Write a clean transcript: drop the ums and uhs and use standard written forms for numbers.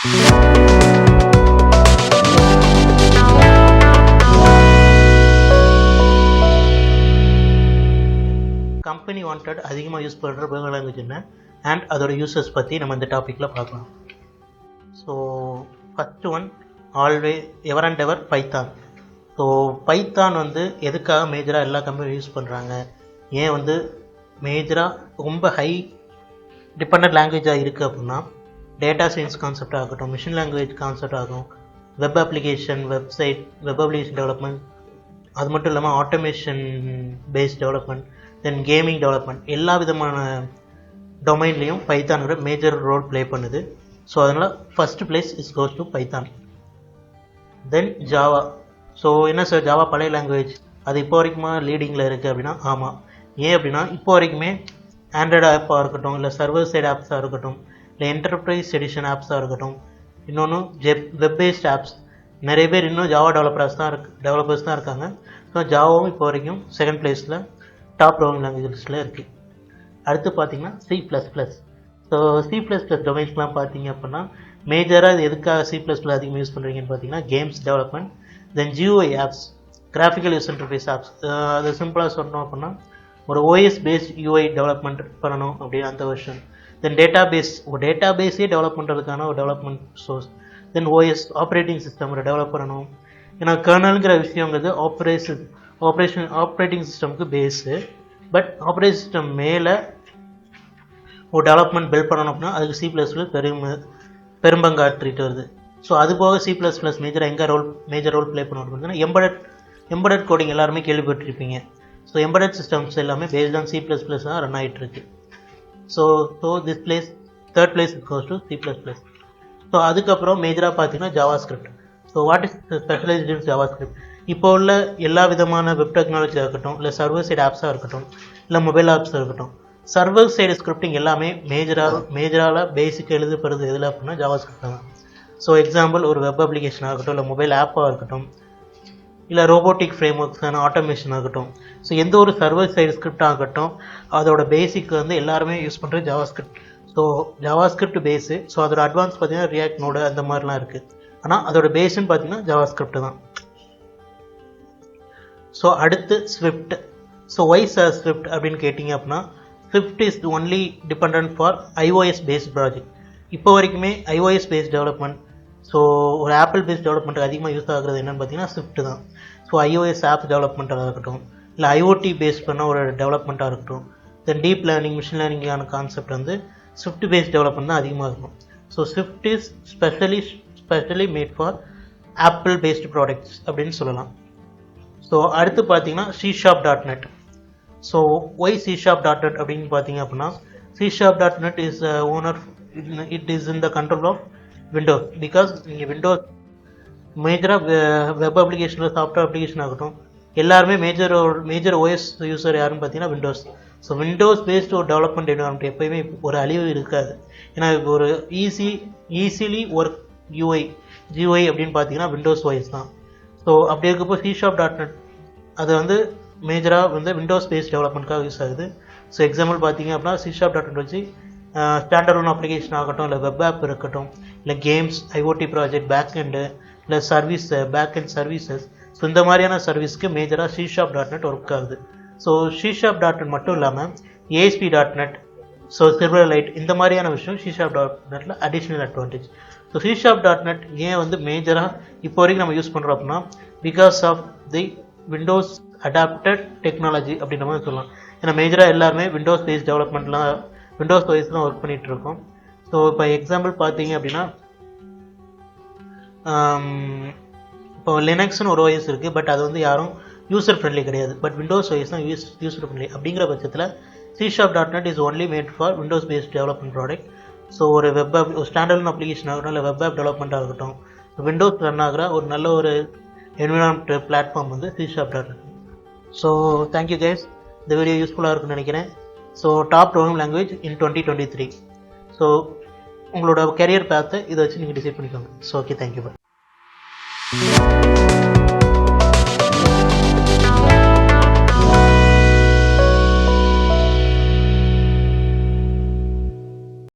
Company wanted அதிகமாக use பண்ணுற programming language என்ன அண்ட் அதோட யூசர்ஸ் பற்றி நம்ம இந்த டாப்பிக்கில் பார்க்கலாம். So first one ever and ever Python. So Python வந்து எதுக்காக மேஜராக எல்லா கம்பெனியும் யூஸ் பண்ணுறாங்க, ஏன் வந்து மேஜராக ரொம்ப ஹை டிபெண்ட் லாங்குவேஜாக இருக்குது அப்படின்னா, டேட்டா சயின்ஸ் கான்செப்ட் ஆகட்டும், மிஷின் லாங்குவேஜ் கான்செப்ட் ஆகும், web application, web application development, அது மட்டும் இல்லாமல் ஆட்டோமேஷன் பேஸ்ட் டெவலப்மெண்ட், தென் கேமிங் டெவலப்மெண்ட், எல்லா விதமான டொமைன்லேயும் பைத்தான்கிற மேஜர் ரோல் ப்ளே பண்ணுது. ஸோ அதனால் first place is goes to Python. Then Java. So என்ன சார் ஜாவா பழைய லாங்குவேஜ், அது இப்போ வரைக்குமா லீடிங்கில் இருக்குது அப்படின்னா ஆமாம். ஏன் அப்படின்னா இப்போ வரைக்குமே ஆண்ட்ராய்டு ஆப்பாக இருக்கட்டும், இல்லை சர்வர் சைடு ஆப்ஸாக இருக்கட்டும், இல்லை என்டர்பிரைஸ் எடிஷன் ஆப்ஸாக இருக்கட்டும், இன்னொன்று வெப் பேஸ்ட் ஆப்ஸ், நிறைய பேர் இன்னும் ஜாவா டெவலப்பர்ஸ் தான் இருக்காங்க. ஸோ ஜாவாவும் இப்போ வரைக்கும் செகண்ட் பிளேஸில் டாப் ப்ரோக்ராமிங் லாங்குவேஜ் லிஸ்ட்டில் இருக்குது. அடுத்து பார்த்தீங்கன்னா C++. ஸோ C++ டொமைன்ஸ்லாம் பார்த்தீங்க அப்படின்னா மேஜராக இது எதுக்காக C++ அதிகமாக யூஸ் பண்ணுறீங்கன்னு பார்த்தீங்கன்னா கேம்ஸ் டெவலப்மெண்ட், தென் GUI apps, graphical use interface apps. அது சிம்பிளாக சொன்னோம் அப்படின்னா ஒரு OS பேஸ்ட் UI டெவலப்மெண்ட் பண்ணணும் அப்படின்னு அந்த வெர்ஷன். தென் டேட்டாபேஸே டெவலப் பண்ணுறதுக்கான ஒரு development source. Then OS operating system ஒரு டெவலப் பண்ணணும். ஏன்னா கர்னலுங்கிற விஷயங்கிறது ஆப்ரேட்டிங் சிஸ்டமுக்கு பேஸு. பட் ஆப்ரேட்டிங் சிஸ்டம் மேலே ஒரு டெவலப்மெண்ட் பில்ட் பண்ணணும் அப்படின்னா அதுக்கு C++ பெரும்பங்காற்றிட்டு வருது. ஸோ அது போக C++ மேஜர் ரோல் ப்ளே பண்ணணும் அப்படின்னா எம்படட் கோடிங் எல்லாருமே கேள்விப்பட்டிருப்பீங்க. ஸோ எம்படட் சிஸ்டம்ஸ் எல்லாமே பேஸ்ட் ஆன் C++ தான் ரன் ஆகிட்டு இருக்கு. So this place third place goes to C++. So அதுக்கப்புறம் மேஜராக பார்த்தீங்கன்னா JavaScript. So what is specialised in JavaScript? இப்போ உள்ள எல்லா விதமான வெப் டெக்னாலஜியாக இருக்கட்டும், இல்லை சர்வர் சைடு ஆப்ஸாக இருக்கட்டும், இல்லை மொபைல் ஆப்ஸாக இருக்கட்டும், சர்வர் சைடு ஸ்கிரிப்டிங் எல்லாமே மேஜராக பேசிக் எழுதப்படுறது எதில் அப்படின்னா ஜாவாஸ்கிரிப்ட் தான். ஸோ எக்ஸாம்பிள் ஒரு வெப் அப்ளிகேஷன் ஆகட்டும், இல்லை மொபைல் ஆப்பாக இருக்கட்டும், இல்லை ரோபோட்டிக் ஃப்ரேம் ஒர்க்ஸான ஆட்டோமேஷன் ஆகட்டும், ஸோ எந்த ஒரு சர்வர் சைடு ஸ்கிரிப்ட் ஆகட்டும் அதோட பேசிக் வந்து எல்லாருமே யூஸ் பண்ணுறது JavaScript. So JavaScript base. So அதோட அட்வான்ஸ் பார்த்தீங்கன்னா ரியாக்ட் நோடு அந்த மாதிரிலாம் இருக்குது. ஆனால் அதோட பேஸுன்னு பார்த்தீங்கன்னா ஜாவாஸ்கிரிப்ட் தான். ஸோ அடுத்து Swift. So why sir Swift அப்படின்னு கேட்டிங்க அப்படின்னா Swift is only depend for iOS based project. இப்போ வரைக்குமே iOS பேஸ்ட் டெவலப்மெண்ட், ஸோ ஒரு ஆப்பிள் பேஸ்ட் டெவலப்மெண்ட் அதிகமாக யூஸ் ஆகுறது என்னென்னு பார்த்தீங்கன்னா ஸ்விஃப்ட் தான். ஸோ iOS ஆப்ஸ் டெவலப்மெண்ட்டாக இருக்கட்டும், இல்லை IoT பேஸ்ட் பண்ண ஒரு டெவலப்மெண்ட்டாக இருக்கட்டும், தென் டீப் லேர்னிங், மிஷின் லேர்னிங்கான கான்செப்ட் வந்து ஸ்விஃப்ட் பேஸ்ட் டெவலப்மெண்ட் தான் அதிகமாக இருக்கும். So Swift is specially made for Apple based products அப்படின்னு சொல்லலாம். ஸோ அடுத்து பார்த்தீங்கன்னா C#.net. ஸோ ஒய் C#.net அப்படின்னு பார்த்தீங்க அப்படின்னா C#.net is it is in the control of Windows. Because நீங்கள் விண்டோஸ் மேஜராக வெப் அப்ளிகேஷன், சாஃப்ட்வேர் அப்ளிகேஷன் ஆகட்டும், எல்லாருமே மேஜர் OS யூஸர் யாருன்னு பார்த்தீங்கன்னா விண்டோஸ். ஸோ விண்டோஸ் பேஸ்ட் ஒரு டெவலப்மெண்ட் என்விரான்மெண்ட் எப்போயுமே ஒரு அழிவு இருக்காது. ஏன்னா ஒரு ஈஸிலி ஒர்க் GUI அப்படின்னு பார்த்தீங்கன்னா விண்டோஸ் OS தான். ஸோ அப்படி இருக்கப்போ C#.net அது வந்து மேஜராக வந்து விண்டோஸ் பேஸ்ட் டெவலப்மெண்ட்காக யூஸ் ஆகுது. ஸோ எக்ஸாம்பிள் பார்த்தீங்க அப்படின்னா C#.net வச்சு ஸ்டாண்டர்ட் அப்ளிகேஷன் ஆகட்டும், இல்லை வெப் ஆப் இருக்கட்டும், இல்லை கேம்ஸ், IoT ப்ராஜெக்ட், பேக்எண்டு, இல்லை பேக்எண்ட் சர்வீசஸ், ஸோ இந்த மாதிரியான சர்வீஸ்க்கு மேஜராக C#.net ஒர்க் ஆகுது. ஸோ C#.net மட்டும் இல்லாமல் ASP.NET, ஸோ சில்வர்லைட், இந்த மாதிரியான விஷயம் C#.netல அடிஷ்னல் அட்வான்டேஜ். ஸோ C#.net ஏன் வந்து மேஜராக இப்போ வரைக்கும் நம்ம யூஸ் பண்ணுறோம் அப்படின்னா because of the Windows adapted technology அப்படின்ற மாதிரி சொல்லலாம். ஏன்னா மேஜராக எல்லாருமே விண்டோஸ் பேஸ்ட் டெவலப்மெண்ட்லாம் விண்டோஸ் OS தான் ஒர்க் பண்ணிகிட்டு இருக்கோம். ஸோ இப்போ எக்ஸாம்பிள் பார்த்தீங்க அப்படின்னா இப்போ லினக்ஸ்னு ஒரு OS இருக்குது, பட் அது வந்து யாரும் யூசர் ஃப்ரெண்ட்லி கிடையாது. பட் விண்டோஸ் OS தான் யூசர் ஃப்ரெண்ட்லி. அப்படிங்கிற பட்சத்தில் C#.net is only made for Windows based development product. So ஒரு ஸ்டாண்டர்ட் அப்ளிகேஷன் ஆகட்டும், இல்லை வெப் ஆப் டெவலப்மெண்ட் ஆகட்டும், விண்டோஸ் ரன் ஆகிற ஒரு நல்ல ஒரு என்விரான்மெண்ட் பிளாட்ஃபார்ம் வந்து C#.net. ஸோ தேங்க்யூ கைஸ், இந்த வீடியோ யூஸ்ஃபுல்லாக இருக்குன்னு நினைக்கிறேன். So top programming language in 2023. So உங்களோட கெரியர் பேத்தை இதை வச்சு நீங்கள் டிசைட் பண்ணிக்கோங்க. So okay, thank you.